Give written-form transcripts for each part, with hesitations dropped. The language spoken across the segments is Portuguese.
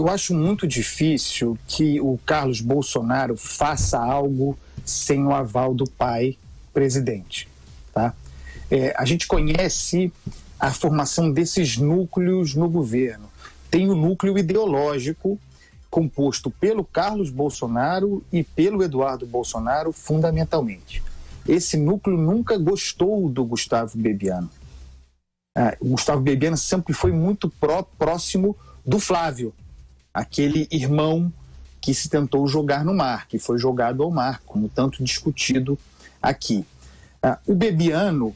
Eu acho muito difícil que o Carlos Bolsonaro faça algo sem o aval do pai presidente, tá? A gente conhece a formação desses núcleos no governo. Tem o núcleo ideológico composto pelo Carlos Bolsonaro e pelo Eduardo Bolsonaro, fundamentalmente. Esse núcleo nunca gostou do Gustavo Bebiano. O Gustavo Bebiano sempre foi muito próximo do Flávio, aquele irmão que se tentou jogar no mar, que foi jogado ao mar, como tanto discutido aqui. O Bebiano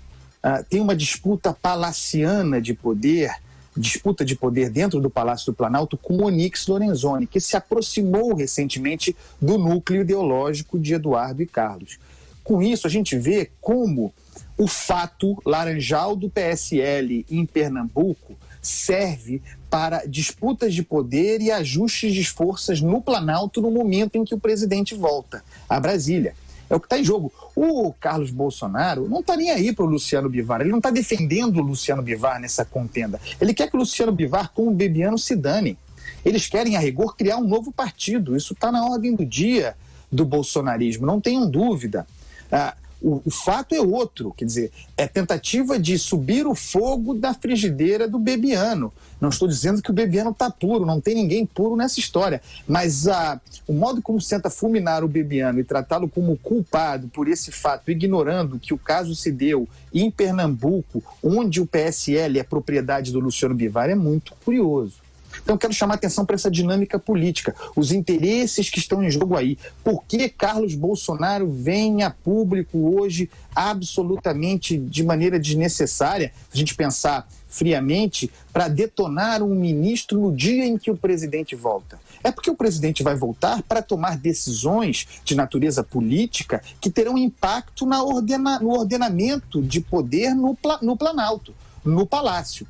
tem uma disputa palaciana de poder, disputa de poder dentro do Palácio do Planalto com Onyx Lorenzoni, que se aproximou recentemente do núcleo ideológico de Eduardo e Carlos. Com isso, a gente vê como o fato laranjal do PSL em Pernambuco serve para disputas de poder e ajustes de forças no Planalto no momento em que o presidente volta a Brasília. É o que está em jogo. O Carlos Bolsonaro não está nem aí para o Luciano Bivar. Ele não está defendendo o Luciano Bivar nessa contenda. Ele quer que o Luciano Bivar com o Bebiano se dane. Eles querem, a rigor, criar um novo partido. Isso está na ordem do dia do bolsonarismo, não tenham dúvida. O fato é outro, quer dizer, é tentativa de subir o fogo da frigideira do Bebiano. Não estou dizendo que o Bebiano está puro, não tem ninguém puro nessa história, mas o modo como se tenta fulminar o Bebiano e tratá-lo como culpado por esse fato, ignorando que o caso se deu em Pernambuco, onde o PSL é propriedade do Luciano Bivar, é muito curioso. Então, eu quero chamar a atenção para essa dinâmica política, os interesses que estão em jogo aí. Por que Carlos Bolsonaro vem a público hoje absolutamente de maneira desnecessária, se a gente pensar friamente, para detonar um ministro no dia em que o presidente volta? É porque o presidente vai voltar para tomar decisões de natureza política que terão impacto no ordenamento de poder no Planalto, no Palácio.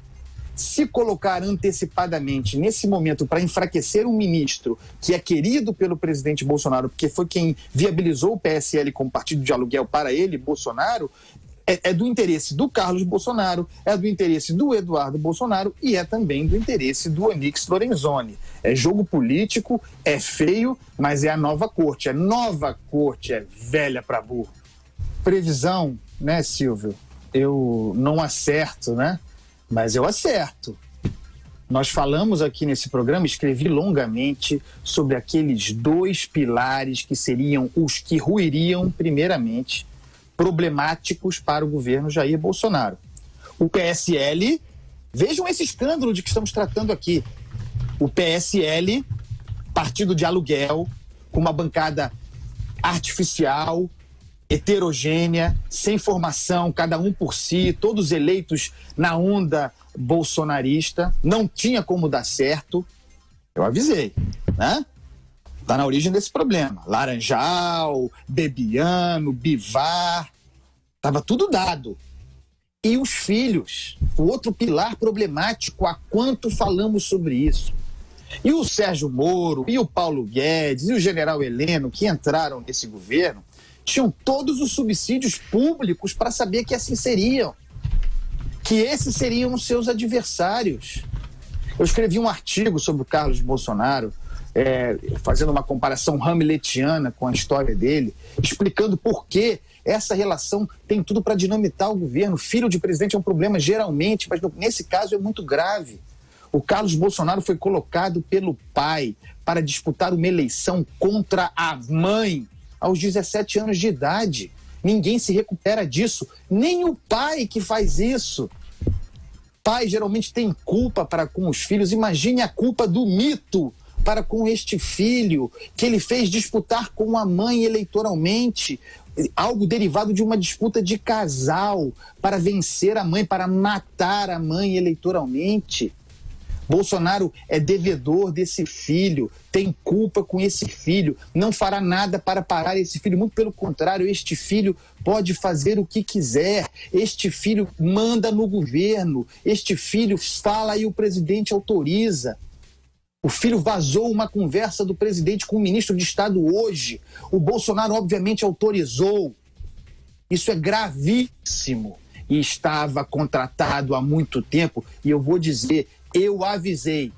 Se colocar antecipadamente, nesse momento, para enfraquecer um ministro que é querido pelo presidente Bolsonaro, porque foi quem viabilizou o PSL como partido de aluguel para ele, Bolsonaro, é do interesse do Carlos Bolsonaro, é do interesse do Eduardo Bolsonaro e é também do interesse do Onyx Lorenzoni. É jogo político, é feio, mas é a nova corte. É nova corte, é velha para burro. Previsão, né, Silvio? Eu não acerto, né? Mas eu acerto. Nós falamos aqui nesse programa, escrevi longamente sobre aqueles dois pilares que seriam os que ruiriam, primeiramente, problemáticos para o governo Jair Bolsonaro. O PSL, vejam esse escândalo de que estamos tratando aqui. O PSL, partido de aluguel, com uma bancada artificial, heterogênea, sem formação, cada um por si, todos eleitos na onda bolsonarista, não tinha como dar certo. Eu avisei, né? Está na origem desse problema. Laranjal, Bebiano, Bivar, estava tudo dado. E os filhos, o outro pilar problemático, há quanto falamos sobre isso. E o Sérgio Moro, e o Paulo Guedes, e o general Heleno, que entraram nesse governo, tinham todos os subsídios públicos para saber que assim seriam, que esses seriam os seus adversários. Eu escrevi um artigo sobre o Carlos Bolsonaro, fazendo uma comparação hamletiana com a história dele, explicando por que essa relação tem tudo para dinamitar o governo. Filho de presidente é um problema geralmente, mas nesse caso é muito grave. O Carlos Bolsonaro foi colocado pelo pai para disputar uma eleição contra a mãe aos 17 anos de idade. Ninguém se recupera disso, nem o pai que faz isso. Pai geralmente tem culpa para com os filhos. Imagine a culpa do mito para com este filho, que ele fez disputar com a mãe eleitoralmente, algo derivado de uma disputa de casal para vencer a mãe, para matar a mãe eleitoralmente. Bolsonaro é devedor desse filho, tem culpa com esse filho, não fará nada para parar esse filho, muito pelo contrário, este filho pode fazer o que quiser, este filho manda no governo, este filho fala e o presidente autoriza. O filho vazou uma conversa do presidente com o ministro de Estado hoje, o Bolsonaro obviamente autorizou. Isso é gravíssimo e estava contratado há muito tempo e eu vou dizer, eu avisei,